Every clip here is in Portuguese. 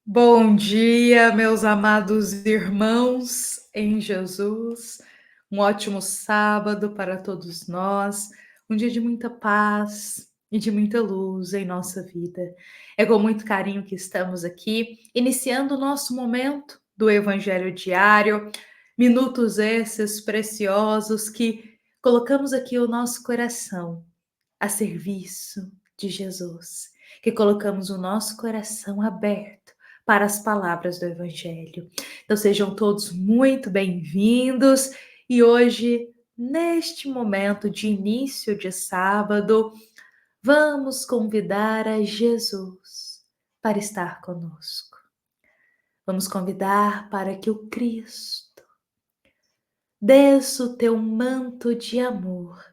Bom dia, meus amados irmãos em Jesus. Um ótimo sábado para todos nós, um dia de muita paz e de muita luz em nossa vida. É com muito carinho que estamos aqui, iniciando o nosso momento do Evangelho Diário, minutos esses preciosos que colocamos aqui o nosso coração a serviço de Jesus, que colocamos o nosso coração aberto para as palavras do Evangelho. Então sejam todos muito bem-vindos e hoje, neste momento de início de sábado, vamos convidar a Jesus para estar conosco. Vamos convidar para que o Cristo desça o teu manto de amor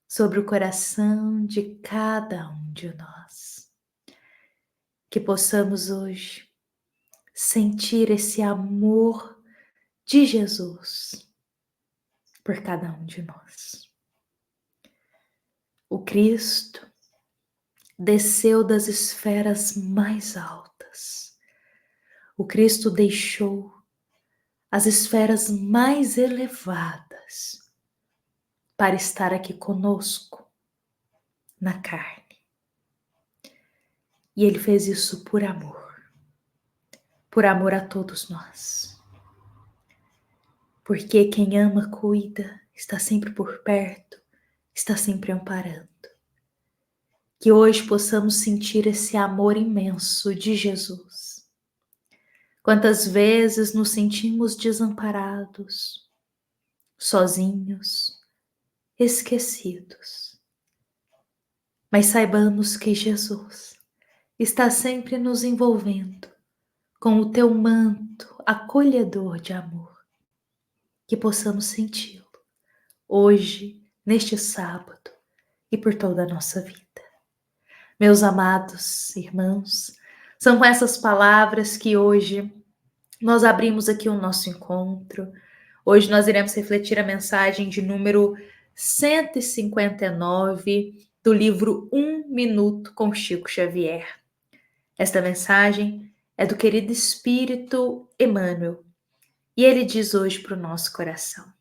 sobre o coração de cada um de nós. Que possamos hoje sentir esse amor de Jesus por cada um de nós. O Cristo desceu das esferas mais altas. O Cristo deixou as esferas mais elevadas para estar aqui conosco na carne. E ele fez isso por amor a todos nós. Porque quem ama cuida, está sempre por perto, está sempre amparando. Que hoje possamos sentir esse amor imenso de Jesus. Quantas vezes nos sentimos desamparados, sozinhos, esquecidos. Mas saibamos que Jesus está sempre nos envolvendo com o teu manto acolhedor de amor. Que possamos senti-lo hoje, neste sábado e por toda a nossa vida. Meus amados irmãos, são com essas palavras que hoje nós abrimos aqui o nosso encontro. Hoje nós iremos refletir a mensagem de número 159 do livro Um Minuto com Chico Xavier. Esta mensagem é do querido Espírito Emmanuel e ele diz hoje para o nosso coração: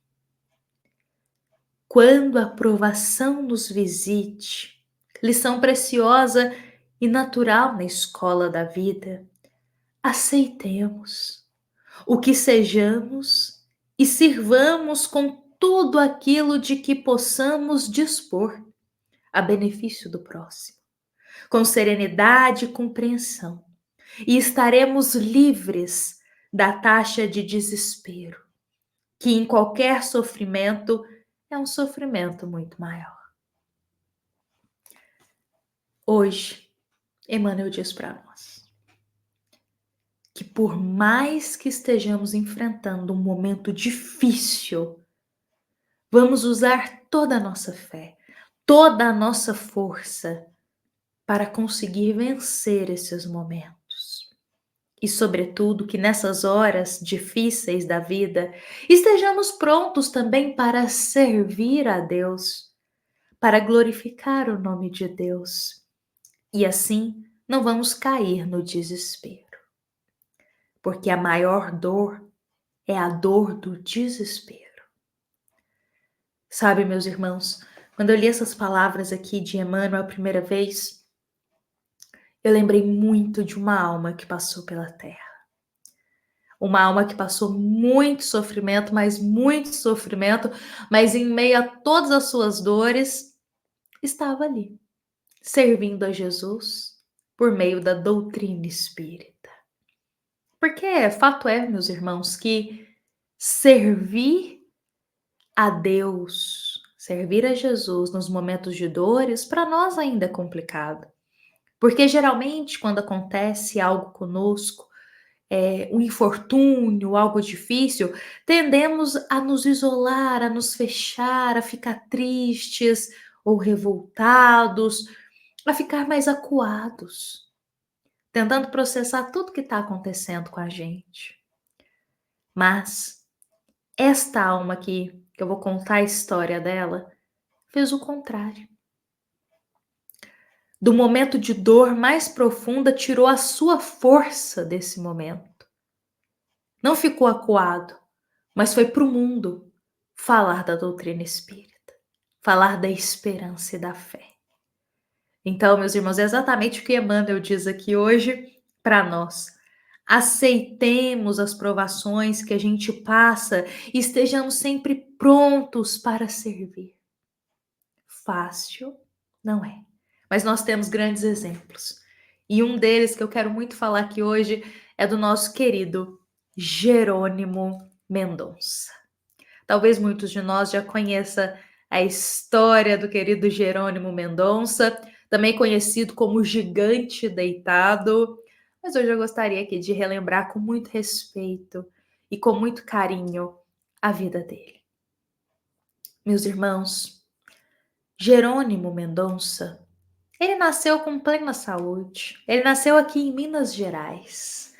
quando a provação nos visite, lição preciosa e natural na escola da vida, aceitemos o que sejamos e sirvamos com tudo aquilo de que possamos dispor a benefício do próximo, com serenidade e compreensão, e estaremos livres da taxa de desespero, que em qualquer sofrimento é um sofrimento muito maior. Hoje, Emmanuel diz para nós que por mais que estejamos enfrentando um momento difícil, vamos usar toda a nossa fé, toda a nossa força para conseguir vencer esses momentos. E, sobretudo, que nessas horas difíceis da vida, estejamos prontos também para servir a Deus, para glorificar o nome de Deus. E assim não vamos cair no desespero. Porque a maior dor é a dor do desespero. Sabe, meus irmãos, quando eu li essas palavras aqui de Emmanuel a primeira vez, eu lembrei muito de uma alma que passou pela Terra. Uma alma que passou muito sofrimento, mas em meio a todas as suas dores, estava ali, servindo a Jesus por meio da doutrina espírita. Porque fato é, meus irmãos, que servir a Deus, servir a Jesus nos momentos de dores, para nós ainda é complicado. Porque geralmente quando acontece algo conosco, um infortúnio, algo difícil, tendemos a nos isolar, a nos fechar, a ficar tristes ou revoltados, a ficar mais acuados, tentando processar tudo que está acontecendo com a gente. Mas esta alma aqui, que eu vou contar a história dela, fez o contrário. do momento de dor mais profunda, tirou a sua força desse momento. Não ficou acuado, mas foi para o mundo falar da doutrina espírita, falar da esperança e da fé. Então, meus irmãos, é exatamente o que Emmanuel diz aqui hoje para nós. Aceitemos as provações que a gente passa e estejamos sempre prontos para servir. Fácil não é, mas nós temos grandes exemplos. E um deles que eu quero muito falar aqui hoje é do nosso querido Jerônimo Mendonça. Talvez muitos de nós já conheçam a história do querido Jerônimo Mendonça, também conhecido como Gigante Deitado, mas hoje eu gostaria aqui de relembrar com muito respeito e com muito carinho a vida dele. Meus irmãos, Jerônimo Mendonça, ele nasceu com plena saúde. Ele nasceu aqui em Minas Gerais.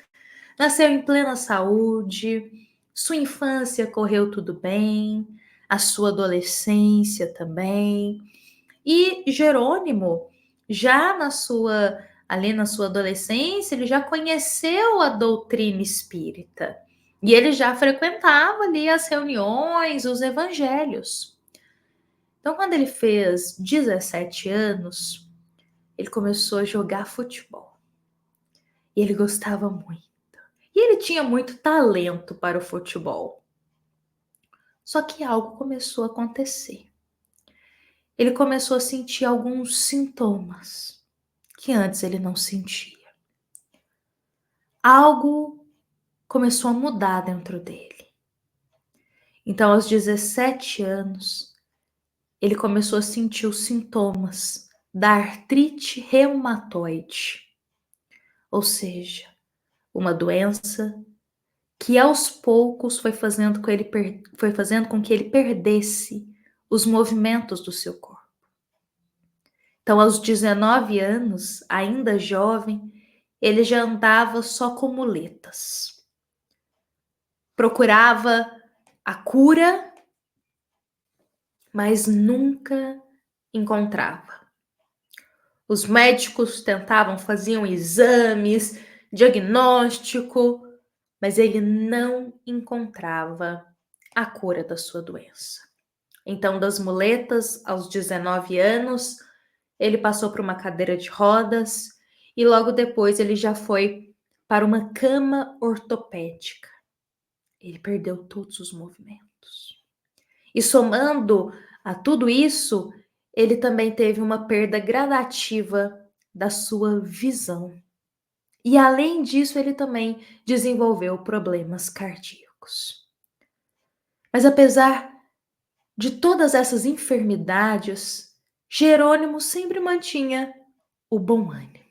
Nasceu em plena saúde, sua infância correu tudo bem, a sua adolescência também. E Jerônimo, já ali na sua adolescência, ele já conheceu a doutrina espírita. E ele já frequentava ali as reuniões, os evangelhos. Então, quando ele fez 17 anos, ele começou a jogar futebol. E ele gostava muito. E ele tinha muito talento para o futebol. Só que algo começou a acontecer. Ele começou a sentir alguns sintomas que antes ele não sentia. Algo começou a mudar dentro dele. Então, aos 17 anos, ele começou a sentir os sintomas da artrite reumatoide, ou seja, uma doença que aos poucos foi fazendo com que ele perdesse os movimentos do seu corpo. Então, aos 19 anos, ainda jovem, ele já andava só com muletas. Procurava a cura, mas nunca encontrava. Os médicos tentavam, faziam exames, diagnóstico, mas ele não encontrava a cura da sua doença. Então, das muletas, aos 19 anos, ele passou por uma cadeira de rodas e logo depois ele já foi para uma cama ortopédica. Ele perdeu todos os movimentos. E somando a tudo isso, ele também teve uma perda gradativa da sua visão. E além disso, ele também desenvolveu problemas cardíacos. Mas apesar de todas essas enfermidades, Jerônimo sempre mantinha o bom ânimo.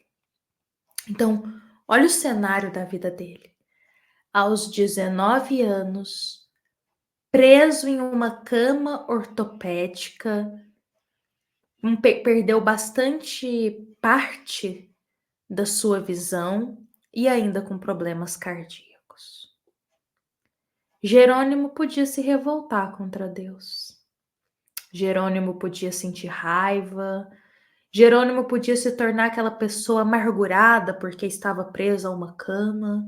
Então, olha o cenário da vida dele. Aos 19 anos, preso em uma cama ortopédica, perdeu bastante parte da sua visão e ainda com problemas cardíacos. Jerônimo podia se revoltar contra Deus. Jerônimo podia sentir raiva. Jerônimo podia se tornar aquela pessoa amargurada porque estava preso a uma cama.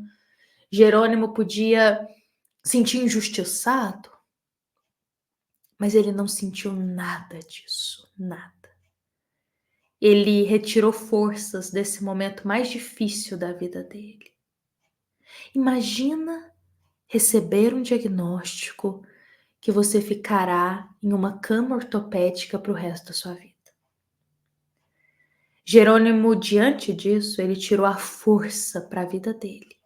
Jerônimo podia sentir injustiçado. Mas ele não sentiu nada disso, nada. Ele retirou forças desse momento mais difícil da vida dele. Imagina receber um diagnóstico que você ficará em uma cama ortopédica para o resto da sua vida. Jerônimo, diante disso, ele tirou a força para a vida dele.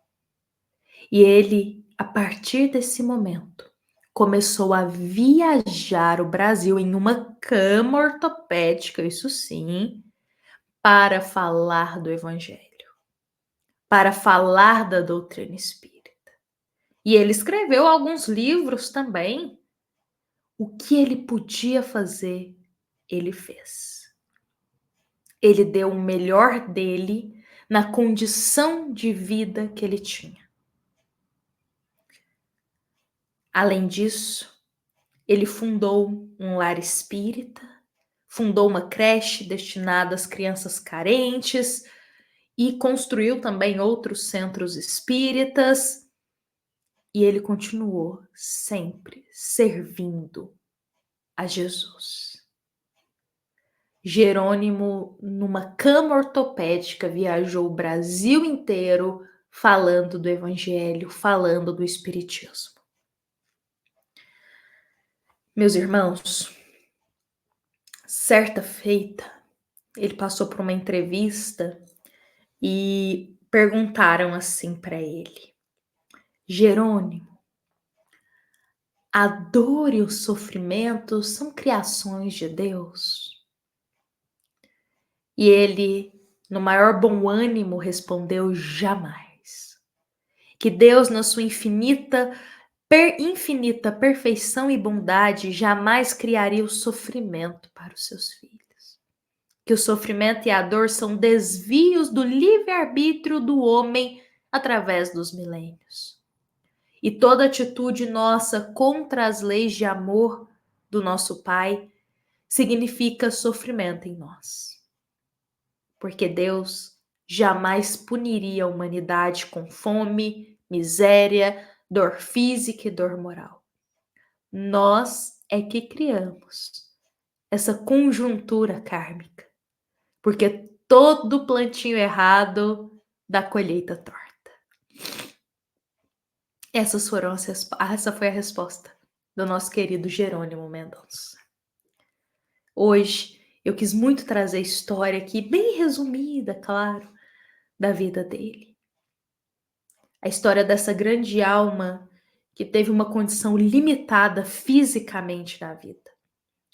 E ele, a partir desse momento, começou a viajar o Brasil em uma cama ortopédica, isso sim, para falar do Evangelho, para falar da doutrina espírita. E ele escreveu alguns livros também. O que ele podia fazer, ele fez. Ele deu o melhor dele na condição de vida que ele tinha. Além disso, ele fundou um lar espírita, fundou uma creche destinada às crianças carentes e construiu também outros centros espíritas. E ele continuou sempre servindo a Jesus. Jerônimo, numa cama ortopédica, viajou o Brasil inteiro falando do Evangelho, falando do Espiritismo. Meus irmãos, certa feita, ele passou por uma entrevista e perguntaram assim para ele: Jerônimo, a dor e o sofrimento são criações de Deus? E ele, no maior bom ânimo, respondeu: jamais. Que Deus, na sua infinita perfeição e bondade, jamais criaria o sofrimento para os seus filhos. Que o sofrimento e a dor são desvios do livre-arbítrio do homem através dos milênios. E toda atitude nossa contra as leis de amor do nosso Pai significa sofrimento em nós. Porque Deus jamais puniria a humanidade com fome, miséria, dor física e dor moral. Nós é que criamos essa conjuntura kármica, porque todo plantio errado dá colheita torta. Essa foi a resposta do nosso querido Jerônimo Mendonça. Hoje eu quis muito trazer a história aqui, bem resumida, claro, da vida dele. A história dessa grande alma que teve uma condição limitada fisicamente na vida.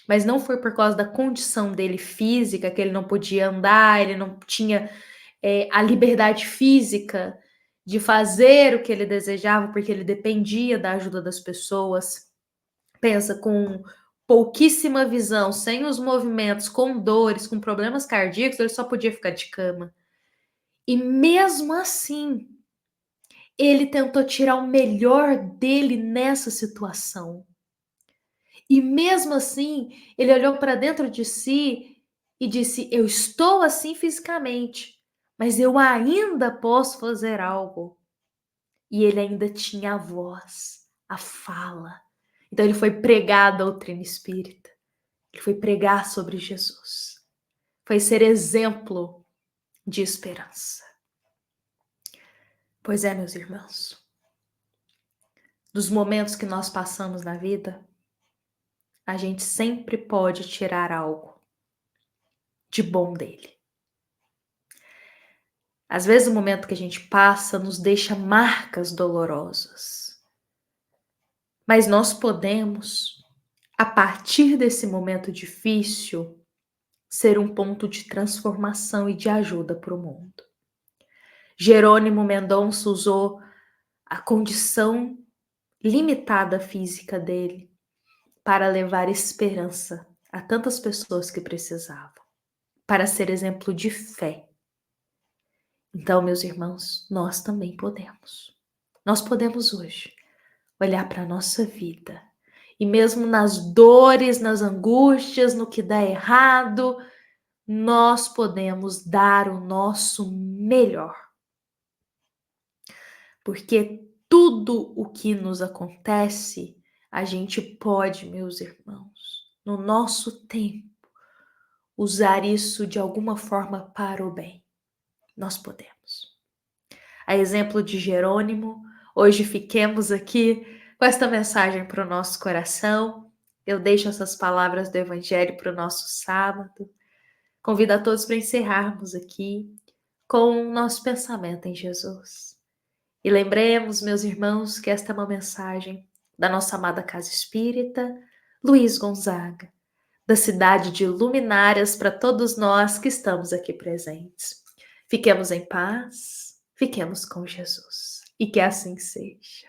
Mas não foi por causa da condição dele física, que ele não podia andar, ele não tinha a liberdade física de fazer o que ele desejava, porque ele dependia da ajuda das pessoas. Pensa, com pouquíssima visão, sem os movimentos, com dores, com problemas cardíacos, ele só podia ficar de cama. E mesmo assim, ele tentou tirar o melhor dele nessa situação. E mesmo assim, ele olhou para dentro de si e disse: eu estou assim fisicamente, mas eu ainda posso fazer algo. E ele ainda tinha a voz, a fala. Então ele foi pregar a doutrina espírita. Ele foi pregar sobre Jesus. Foi ser exemplo de esperança. Pois é, meus irmãos, dos momentos que nós passamos na vida, a gente sempre pode tirar algo de bom dele. Às vezes o momento que a gente passa nos deixa marcas dolorosas. Mas nós podemos, a partir desse momento difícil, ser um ponto de transformação e de ajuda para o mundo. Jerônimo Mendonça usou a condição limitada física dele para levar esperança a tantas pessoas que precisavam, para ser exemplo de fé. Então, meus irmãos, nós também podemos. Nós podemos hoje olhar para a nossa vida e mesmo nas dores, nas angústias, no que dá errado, nós podemos dar o nosso melhor. Porque tudo o que nos acontece, a gente pode, meus irmãos, no nosso tempo, usar isso de alguma forma para o bem. Nós podemos. A exemplo de Jerônimo, hoje fiquemos aqui com esta mensagem para o nosso coração. Eu deixo essas palavras do Evangelho para o nosso sábado. Convido a todos para encerrarmos aqui com o nosso pensamento em Jesus. E lembremos, meus irmãos, que esta é uma mensagem da nossa amada Casa Espírita, Luiz Gonzaga, da cidade de Luminárias, para todos nós que estamos aqui presentes. Fiquemos em paz, fiquemos com Jesus. E que assim seja.